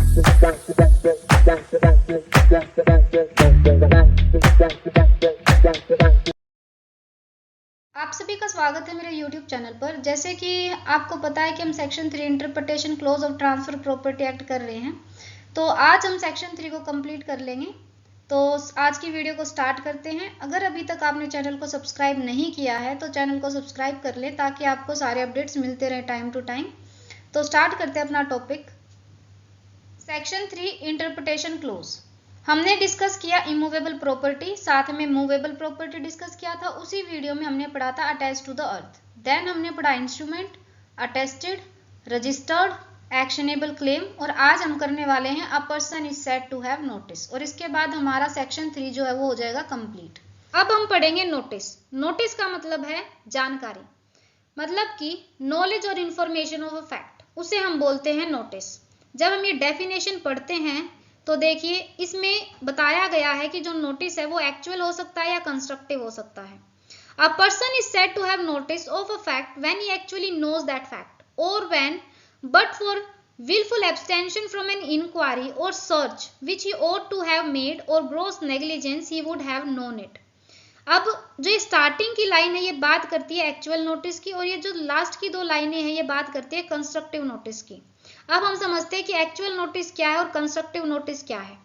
आप सभी का स्वागत है मेरे YouTube चैनल पर। जैसे कि आपको पता है कि हम section 3 interpretation close of transfer property act कर रहे हैं, तो आज हम सेक्शन 3 को कंप्लीट कर लेंगे। तो आज की वीडियो को स्टार्ट करते हैं। अगर अभी तक आपने चैनल को सब्सक्राइब नहीं किया है तो चैनल को सब्सक्राइब कर लें ताकि आपको सारे अपडेट्स मिलते रहे टाइम टू टाइम। तो स्टार्ट करते हैं अपना टॉपिक। Section 3 interpretation close. हमने डिस्कस किया इमूवेबल प्रॉपर्टी, साथ में मूवेबल प्रॉपर्टी डिस्कस किया था। उसी वीडियो में हमने पढ़ा था attach to the earth. Then हमने पढ़ा instrument, attested, registered, actionable claim, और आज हम करने वाले हैं a person is said to have notice. और इसके बाद हमारा सेक्शन 3 जो है वो हो जाएगा कंप्लीट। अब हम पढ़ेंगे नोटिस। नोटिस का मतलब है जानकारी, मतलब कि नॉलेज और इंफॉर्मेशन ऑफ अ फैक्ट, उसे हम बोलते हैं नोटिस। जब हम ये डेफिनेशन पढ़ते हैं तो देखिए इसमें बताया गया है कि जो नोटिस है वो एक्चुअल हो सकता है या कंस्ट्रक्टिव हो सकता है। A person is said to have notice of a fact when he actually knows that fact, और when but for willful abstention from an inquiry or search which he ought to have made or gross negligence he would have known it। अब जो starting की line है ये बात करती है actual notice की, और ये जो लास्ट की दो लाइनें हैं ये बात करती है कंस्ट्रक्टिव नोटिस की। अब हम समझते हैं कि एक्चुअल नोटिस क्या है और कंस्ट्रक्टिव नोटिस क्या है।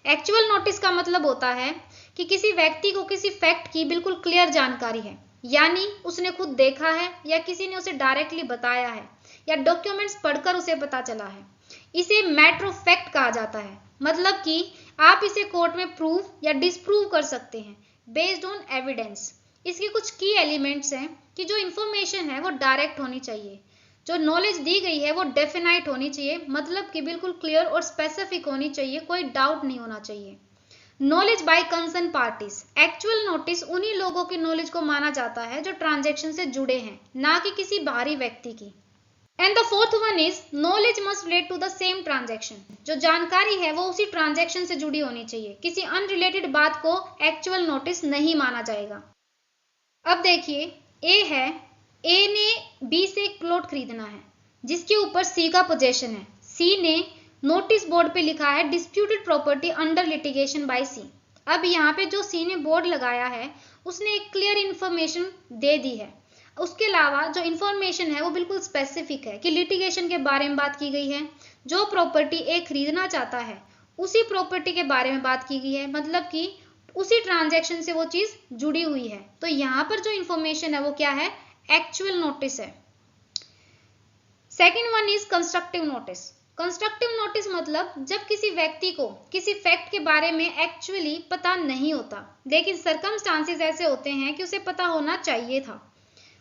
एक्चुअल नोटिस का मतलब होता है कि किसी व्यक्ति को किसी फैक्ट की बिल्कुल क्लियर जानकारी है, यानी उसने खुद देखा है या किसी ने उसे डायरेक्टली बताया है या डॉक्यूमेंट्स पढ़कर उसे पता चला है। इसे मैटर ऑफ फैक्ट कहा जाता है, मतलब कि आप इसे कोर्ट में प्रूव या डिसप्रूव कर सकते हैं बेस्ड ऑन एविडेंस। इसके कुछ की एलिमेंट्स हैं कि जो इंफॉर्मेशन है वो डायरेक्ट होनी चाहिए, जो नॉलेज दी गई है वो डेफिनाइट होनी चाहिए, मतलब कि बिल्कुल क्लियर और स्पेसिफिक होनी चाहिए, कोई डाउट नहीं होना चाहिए। Knowledge by concern parties. Actual notice उन्हीं लोगों की नॉलेज को माना जाता है जो ट्रांजैक्शन से जुड़े हैं, ना कि किसी बाहरी व्यक्ति की। And the fourth one is knowledge must relate to the same transaction. जो जानकारी है वो उसी ट्रांजैक्शन से जुड़ी होनी चाहिए, किसी अनरिलेटेड बात को एक्चुअल नोटिस नहीं माना जाएगा। अब देखिए ए है, ए ने बी से एक प्लॉट खरीदना है जिसके ऊपर सी का पोजेशन है। सी ने नोटिस बोर्ड पे लिखा है disputed property under litigation by C. अब यहाँ पे जो सी ने बोर्ड लगाया है उसने एक क्लियर इंफॉर्मेशन दे दी है। उसके अलावा जो इंफॉर्मेशन है वो बिल्कुल स्पेसिफिक है कि लिटिगेशन के बारे में बात की गई है। जो प्रॉपर्टी ए खरीदना चाहता है उसी प्रॉपर्टी के बारे में बात की गई है, मतलब कि उसी ट्रांजैक्शन से वो चीज जुड़ी हुई है। तो यहाँ पर जो इंफॉर्मेशन है वो क्या है, एक्चुअल नोटिस है। Second one is constructive notice. Constructive notice मतलब जब किसी व्यक्ति को किसी फैक्ट के बारे में एक्चुअली पता नहीं होता, लेकिन सर्कमस्टांसेस ऐसे होते हैं कि उसे पता होना चाहिए था।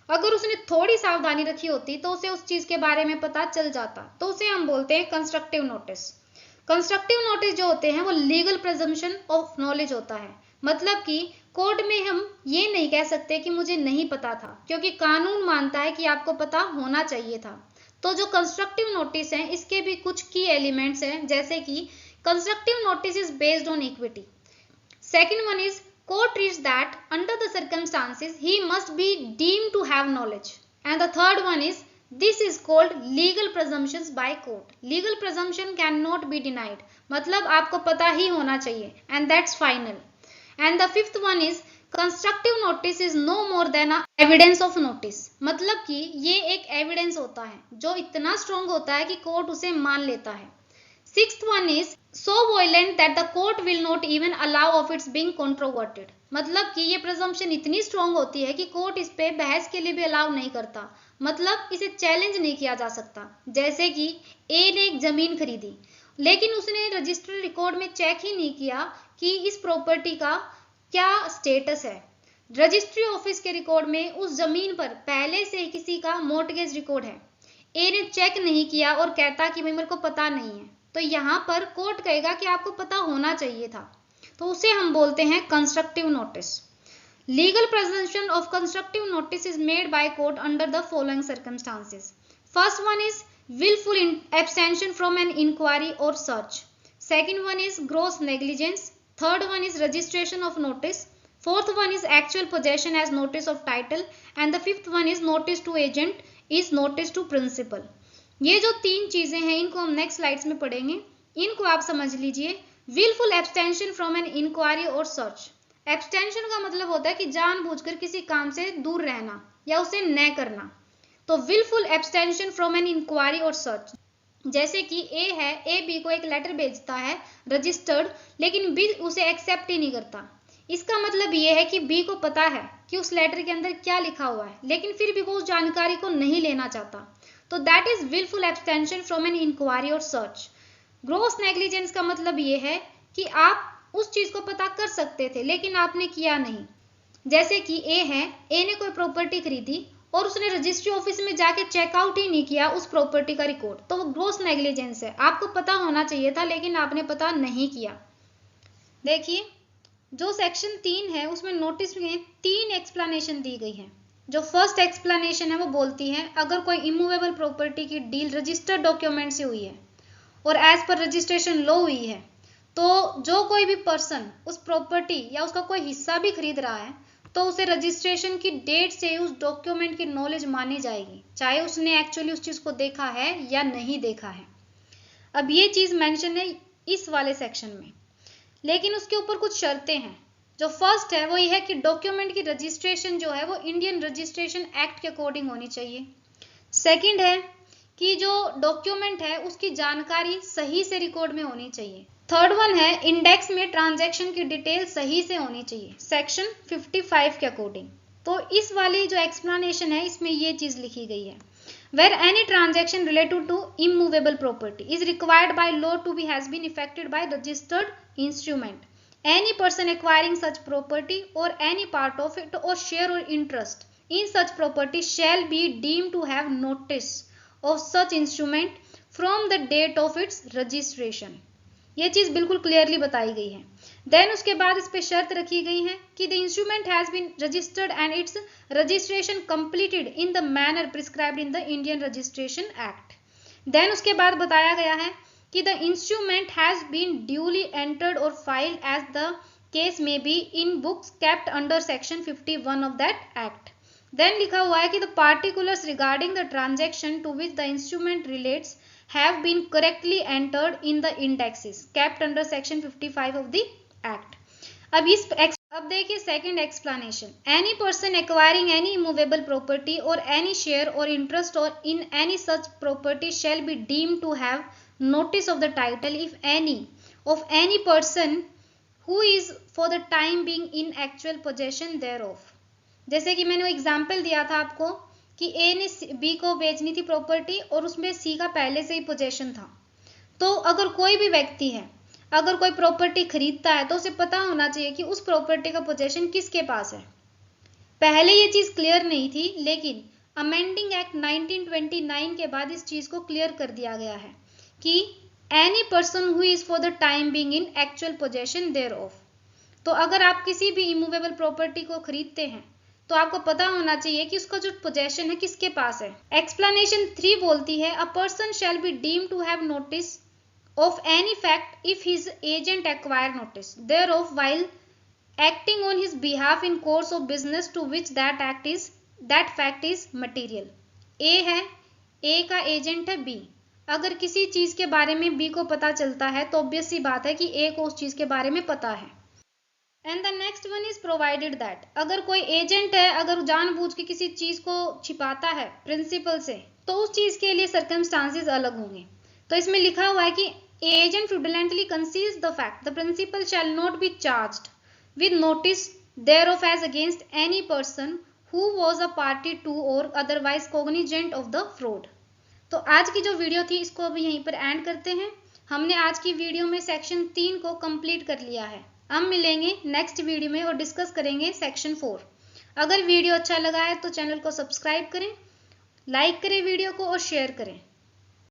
अगर उसने थोड़ी सावधानी रखी होती तो उसे उस चीज के बारे में पता चल जाता, तो उसे हम बोलते हैं कंस्ट्रक्टिव नोटिस। कंस्ट्रक्टिव नोटिस जो होते हैं वो लीगल प्रिजम्पशन ऑफ नॉलेज होता है, मतलब कि कोर्ट में हम ये नहीं कह सकते कि मुझे नहीं पता था, क्योंकि कानून मानता है कि आपको पता होना चाहिए था। तो जो कंस्ट्रक्टिव नोटिस है इसके भी कुछ की एलिमेंट्स हैं, जैसे कि constructive notice is based on equity. Second one is court reads that under the circumstances he must be deemed to have knowledge, and the third one is this is called legal presumptions by court. Legal presumption cannot be denied, मतलब आपको पता ही होना चाहिए and that's final. And the fifth one is constructive notice is no more than a evidence of notice, मतलब कि ये एक evidence होता है जो इतना स्ट्रॉन्ग होता है कि कोर्ट उसे मान लेता है। Sixth one is so violent that the court will not even allow of its being controverted, मतलब कि ये प्रिजम्पशन इतनी स्ट्रॉन्ग होती है कि कोर्ट इस पे बहस के लिए भी अलाउ नहीं करता, मतलब इसे चैलेंज नहीं किया जा सकता। जैसे कि ए ने एक जमीन खरीदी लेकिन उसने रजिस्टर रिकॉर्ड में चेक ही नहीं किया कि इस प्रॉपर्टी का क्या स्टेटस है। रजिस्ट्री ऑफिस के रिकॉर्ड में उस जमीन पर पहले से किसी का मॉर्टगेज रिकॉर्ड है, ए ने चेक नहीं किया और कहता कि भाई मेरे को पता नहीं है, तो यहाँ पर कोर्ट कहेगा कि आपको पता होना चाहिए था, तो उसे हम बोलते हैं constructive notice. Legal presentation of constructive notice is made by court under the following circumstances. First one is willful abstention from an inquiry or search. Second one is gross negligence. Third one is registration of notice. Fourth one is actual possession as notice of title. And the fifth one is notice to agent is notice to principal. ये जो तीन चीजें हैं इनको हम next slides में पढ़ेंगे। इनको आप समझ लीजिए। Wilful abstention from an inquiry और सर्च। एब्सटेंशन का मतलब होता है कि जानबूझकर किसी काम से दूर रहना या उसे न करना। तो wilful abstention from an inquiry और सर्च, जैसे कि ए है, ए बी को एक लेटर भेजता है रजिस्टर्ड, लेकिन बी उसे एक्सेप्ट ही नहीं करता। इसका मतलब ये है कि बी को पता है कि उस लेटर के अंदर क्या लिखा हुआ है, लेकिन फिर भी वो उस जानकारी को नहीं लेना चाहता। तो that is wilful abstention from an inquiry और सर्च। ग्रॉस नेग्लिजेंस का मतलब ये है कि आप उस चीज को पता कर सकते थे लेकिन आपने किया नहीं। जैसे कि ए है, ए ने कोई प्रॉपर्टी खरीदी और उसने रजिस्ट्री ऑफिस में जाके चेकआउट ही नहीं किया उस प्रॉपर्टी का रिकॉर्ड, तो वो ग्रॉस नेग्लिजेंस है। आपको पता होना चाहिए था लेकिन आपने पता नहीं किया। देखिए, जो सेक्शन 3 है उसमें नोटिस में 3 एक्सप्लेनेशन दी गई है। जो फर्स्ट एक्सप्लेनेशन है वो बोलती है अगर कोई इमूवेबल प्रॉपर्टी की डील रजिस्टर्ड डॉक्यूमेंट से हुई है और एज पर रजिस्ट्रेशन लो हुई है, तो जो कोई भी पर्सन उस प्रॉपर्टी या उसका कोई हिस्सा भी खरीद रहा है तो उसे रजिस्ट्रेशन की डेट से उस डॉक्यूमेंट की नॉलेज मानी जाएगी, चाहे उसने एक्चुअली उस चीज को देखा है या नहीं देखा है। अब ये चीज मेंशन है इस वाले सेक्शन में, लेकिन उसके ऊपर कुछ शर्तें हैं। जो फर्स्ट है वो ये है कि डॉक्यूमेंट की रजिस्ट्रेशन जो है वो इंडियन रजिस्ट्रेशन एक्ट के अकॉर्डिंग होनी चाहिए। सेकंड है कि जो डॉक्यूमेंट है उसकी जानकारी सही से रिकॉर्ड में होनी चाहिए। थर्ड वन है इंडेक्स में ट्रांजैक्शन की डिटेल सही से होनी चाहिए सेक्शन 55 के अकॉर्डिंग। तो इस वाली जो एक्सप्लेनेशन है इसमें ये चीज लिखी गई है। Where any transaction related to immovable property is required by law to be has been effected by registered instrument, any person acquiring such property or any part of it or share or interest in such property shall be deemed to have notice of such instrument from the date of its registration। ये चीज बिल्कुल clearly बताई गई है। Then उसके बाद इस पे शर्त रखी गई है कि the instrument has been registered and its registration completed in the manner prescribed in the Indian registration act. Then उसके बाद बताया गया है कि the instrument has been duly entered और filed as the case may be in books kept under section 51 of that act. Then लिखा हुआ है कि the particulars regarding the transaction to which the instrument relates have been correctly entered in the indexes kept under section 55 of the act। अब देखिए second explanation. Any person acquiring any immovable property or any share or interest or in any such property shall be deemed to have notice of the title if any of any person who is for the time being in actual possession thereof। जैसे कि मैंने example दिया था आपको कि ए ने B को बेचनी थी प्रॉपर्टी और उसमें सी का पहले से ही पोजेशन था। तो अगर कोई भी व्यक्ति है, अगर कोई प्रॉपर्टी खरीदता है तो उसे पता होना चाहिए कि उस प्रॉपर्टी का पोजेशन किसके पास है। पहले ये चीज क्लियर नहीं थी, लेकिन अमेंडिंग एक्ट 1929 के बाद इस चीज को क्लियर कर दिया गया है कि any person who is for the time being in actual possession thereof. तो अगर आप किसी भी इमूवेबल प्रॉपर्टी को खरीदते हैं तो आपको पता होना चाहिए कि उसका जो पोजेशन है किसके पास है। एक्सप्लेनेशन 3 बोलती है a person shall be deemed to have notice of any fact if his agent acquire notice thereof while acting on his behalf in course of business to which that fact is material. ए है, ए का agent है B. अगर किसी चीज के बारे में बी को पता चलता है तो ऑब्वियस सी बात है कि ए को उस चीज के बारे में पता है। And the next one is provided that अगर कोई एजेंट है, अगर जानबूझ के किसी चीज को छिपाता है प्रिंसिपल से, तो उस चीज के लिए सर्कमस्टांसेस अलग होंगे। तो इसमें लिखा हुआ है कि agent fraudulently conceals the fact the principal shall not be charged with notice thereof as against any person who was a party to or otherwise cognizant of the fraud. तो आज की जो वीडियो थी इसको अभी यहीं पर एंड करते हैं। हमने आज की वीडियो में सेक्शन 3 को कंप्लीट कर लिया है। हम मिलेंगे नेक्स्ट वीडियो में और डिस्कस करेंगे सेक्शन 4। अगर वीडियो अच्छा लगा है तो चैनल को सब्सक्राइब करें, लाइक करें वीडियो को और शेयर करें।